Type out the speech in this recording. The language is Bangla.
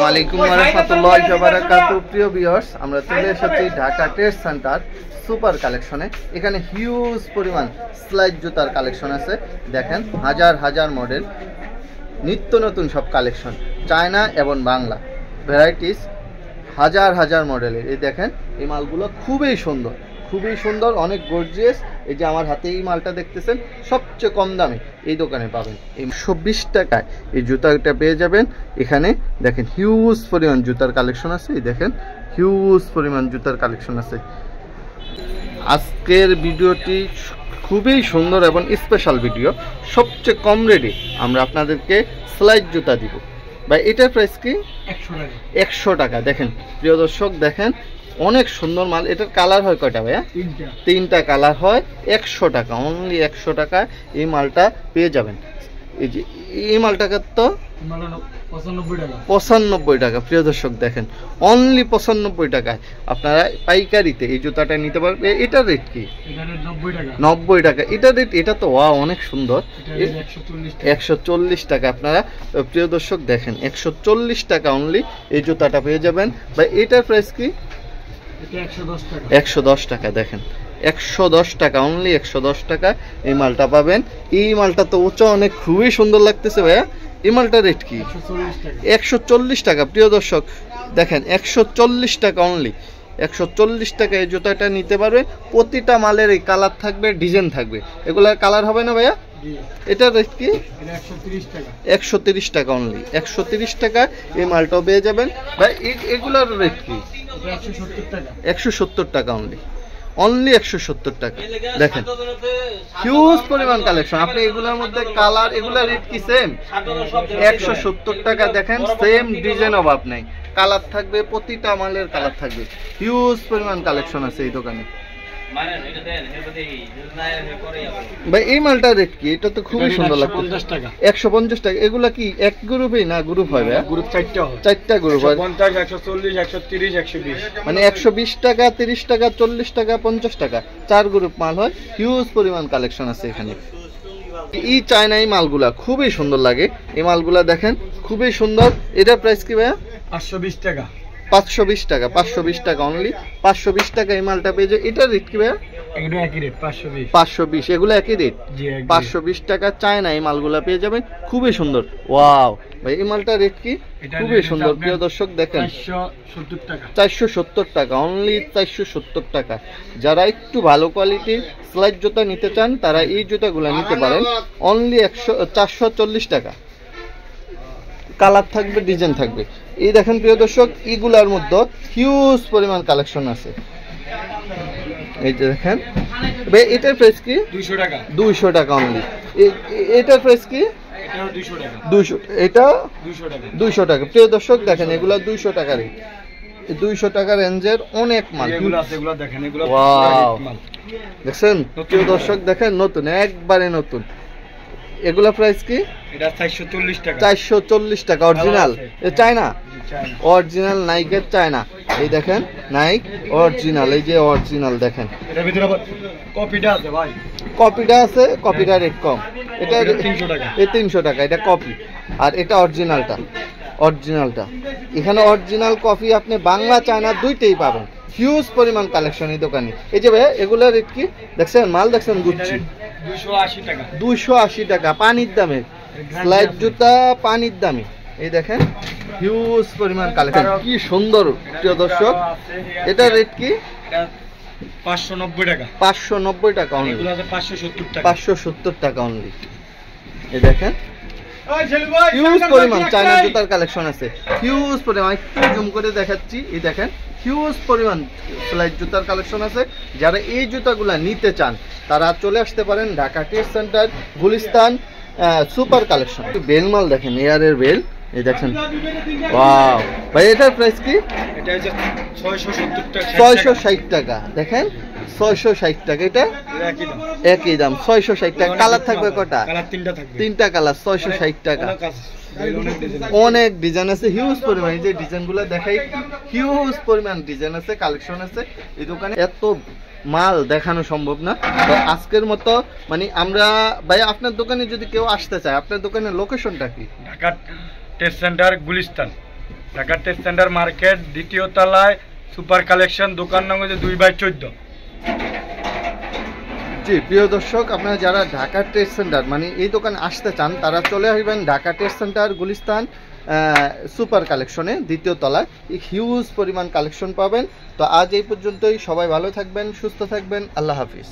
ওয়ালাইকুম ওয়া রাহমাতুল্লাহি ওয়া বারাকাতুহু। প্রিয় ভিউয়ার্স, আমরা চলে এসেছি ঢাকা ট্রেড সেন্টার সুপার কালেকশনে। এখানে হিউজ পরিমাণ স্লাইড জুতার কালেকশন আছে। দেখেন হাজার হাজার মডেল, নিত্য নতুন সব কালেকশন, চায়না এবং বাংলা ভ্যারাইটিস, হাজার হাজার মডেলের। এই দেখেন এই মালগুলো খুবই সুন্দর, খুবই সুন্দর, অনেক গর্জিয়াস। এই যে আমার হাতে এই মালটা দেখতেছেন, সবচেয়ে কম দামে এই দোকানে পাবেন। এই 120 টাকায় এই জুতাটা পেয়ে যাবেন। এখানে দেখেন হিউজ পরিমাণ জুতার কালেকশন আছে। এই দেখেন হিউজ পরিমাণ জুতার কালেকশন আছে। আজকের ভিডিওটি খুবই সুন্দর এবং স্পেশাল ভিডিও। সবচেয়ে কম রেটে আমরা আপনাদেরকে স্লাইড জুতা দিব। ভাই এটার প্রাইস কি? 100 টাকা। দেখেন প্রিয় দর্শক, দেখেন অনেক সুন্দর মাল। এটার কালার হয় কয়টা ভাইয়া? তিনটা কালার হয়। 100 টাকা, অনলি 100 টাকা এই মালটা পেয়ে যাবেন। এই যে এই মালটাকে তো 95 টাকা। প্রিয় দর্শক দেখেন অনলি 95 টাকায় আপনারা পাইকারিতে এই জুতাটা নিতে পারবেন। এটার রেট কি? 90 টাকা। এটার রেট, এটা তো ওয়া অনেক সুন্দর। 140 টাকা। আপনারা প্রিয় দর্শক দেখেন 140 টাকা অনলি এই জুতাটা পেয়ে যাবেন। বা এটার প্রাইস কি? 110 টাকা। দেখেন 110 টাকা, অনলি 110 টাকা এই মালটা পাবেন। এই মালটা তো উঁচা অনেক, খুবই সুন্দর লাগতেছে ভাইয়া। এই মালটার রেট কি? 140 টাকা। প্রিয় দর্শক দেখেন 140 টাকা অনলি, 140 টাকা এই জুতাটা নিতে পারবে। প্রতিটা মালের এই কালার থাকবে, ডিজাইন থাকবে। এগুলার কালার হবে না ভাইয়া? এটার রেট কি? 130 টাকা অনলি, 130 টাকা এই মালটাও পেয়ে যাবেন। ভাই এগুলার রেট কি? 170 টাকা অনলি, অনলি 170 টাকা। দেখেন হিউজ পরিমাণ কালেকশন। আপনি এগুলোর মধ্যে কালার, এগুলোর রেট কি সেম? 170 টাকা। দেখেন সেম ডিজাইন অভাব নাই, কালার থাকবে, প্রতিটা মালের কালার থাকবে। হিউজ পরিমাণ কালেকশন আছে এই দোকানে। ভাই এই মালটার রেট কি? এটা তো খুবই সুন্দর লাগছে। 150 টাকা। এগুলা কি এক গ্রুপেই না গ্রুপ হয় ভাই? গ্রুপ 4টা গ্রুপ হয়। 50, 140, 130, 120, মানে 120 টাকা, 30 টাকা, 40 টাকা, 50 টাকা, 4 গ্রুপ মাল হয়। হিউজ পরিমাণ কালেকশন আছে এখানে। এই চায়না এই মালগুলা খুবই সুন্দর লাগে। এই মালগুলা দেখেন খুবই সুন্দর। এটার প্রাইস কি ভাইয়া? 520 টাকা। 520 টাকা, 520 টাকা অনলি, 520 টাকা এই মালটা পেয়ে যায়। এটার রেট কি ভাইয়া? এগুলো একই রেট, 520। এগুলো একই রেট, 520 টাকা। চায়না এই মালগুলা পেয়ে যাবেন, খুবই সুন্দর। ওয়াও ভাই এই মালটার রেট কি? খুবই সুন্দর। প্রিয় দর্শক দেখেন 470 টাকা অনলি, 470 টাকা। যারা একটু ভালো কোয়ালিটির স্লাইড জুতা নিতে চান তারা এই জুতাগুলো নিতে পারেন। অনলি 440 টাকা। কালার থাকবে, ডিজাইন থাকবে। এই দেখেন প্রিয় দর্শক, এগুলার মধ্যে হিউজ পরিমাণ কালেকশন আছে। এই যে দেখেন ভাই এটার প্রাইস কি? 200 টাকা। 200 টাকা অনলি। এটার প্রাইস কি? 200 টাকা। 200, এটা 200 টাকা। 200 টাকা। প্রিয় দর্শক দেখেন এগুলা 200 টাকা রেট। 200 টাকা রেঞ্জের অনেক মাল এগুলো আছে। এগুলো দেখেন, এগুলো ওয়াও দেখেন প্রিয় দর্শক, দেখেন নতুন, একবারে নতুন। এগুলা প্রাইস কি? এটা 440 টাকা। 440 টাকা অরিজিনাল। এ চায়না, অরিজিনাল নাইকের চায়না। এই দেখেন নাইক অরিজিনাল, এই যে অরিজিনাল দেখেন। এটার ভিতরে আবার কপিটা আছে ভাই, কপিটা আছে, কপিটা রেট কম। এটা 300 টাকা। এই 300 টাকা এটা কপি, আর এটা অরিজিনালটা। অরিজিনালটা এখানে অরিজিনাল কপি আপনি বাংলা চায়না দুইটাই পাবেন। হিউজ পরিমাণ কালেকশন এই দোকানে। এই যে ভাই এগুলোর রেট কি দেখছেন? মাল দেখছেন গুচ্ছি 280 টাকা। 280 টাকা পানির দামে স্লাইড জুতা, পানির দামে। এই দেখেন হিউজ পরিমাণ কালেকশন, কি সুন্দর। প্রিয় দর্শক এটার রেট কি? 590 টাকা। 590 টাকা অনলি। এগুলো আছে 570 টাকা। 570 টাকা অনলি। এই দেখেন হিউজ পরিমাণ চায়না জুতার কালেকশন আছে। হিউজ পরিমাণ, একটু জুম করে দেখাচ্ছি। এই দেখেন হিউজ পরিমাণ স্লাইড জুতার কালেকশন আছে। যারা এই জুতাগুলা নিতে চান তারা চলে আসতে পারেন Dhaka trade centre Gulistan super collection. Bale মাল দেখেন, এয়ারের বেল। এই দেখেন ওয়াও ভাই এটার প্রাইস কি? এটা হচ্ছে 670 টাকা। 660 টাকা। দেখেন 660 টাকা। এটা একই দাম, 660 টাকা। কালার থাকবে কয়টা? কালার 3টা থাকবে। 3টা কালার, 660 টাকা। অনেক ডিজাইন আছে, হিউজ পরিমাণ। এই যে ডিজাইনগুলো দেখাই, হিউজ পরিমাণ ডিজাইন আছে, কালেকশন আছে এই দোকানে। এত মাল দেখানো সম্ভব না। তো আজকের মতো মানে আমরা ভাই আপনার দোকানে যদি কেউ আসতে চায়, আপনার দোকানের লোকেশনটা কি? Dhaka trade centre Gulistan Dhaka textile centre market, দ্বিতীয় তলায়, সুপার কালেকশন, দোকান নং হচ্ছে 2/14। জি প্রিয় দর্শক, আপনারা যারা ঢাকা ট্রেড সেন্টার মানে এই দোকানে আসতে চান তারা চলে আসবেন Dhaka trade centre Gulistan super কালেকশনে, দ্বিতীয় তলায় হিউজ পরিমাণ কালেকশন পাবেন। তো আজ এই পর্যন্তই, সবাই ভালো থাকবেন, সুস্থ থাকবেন, আল্লাহ হাফিজ।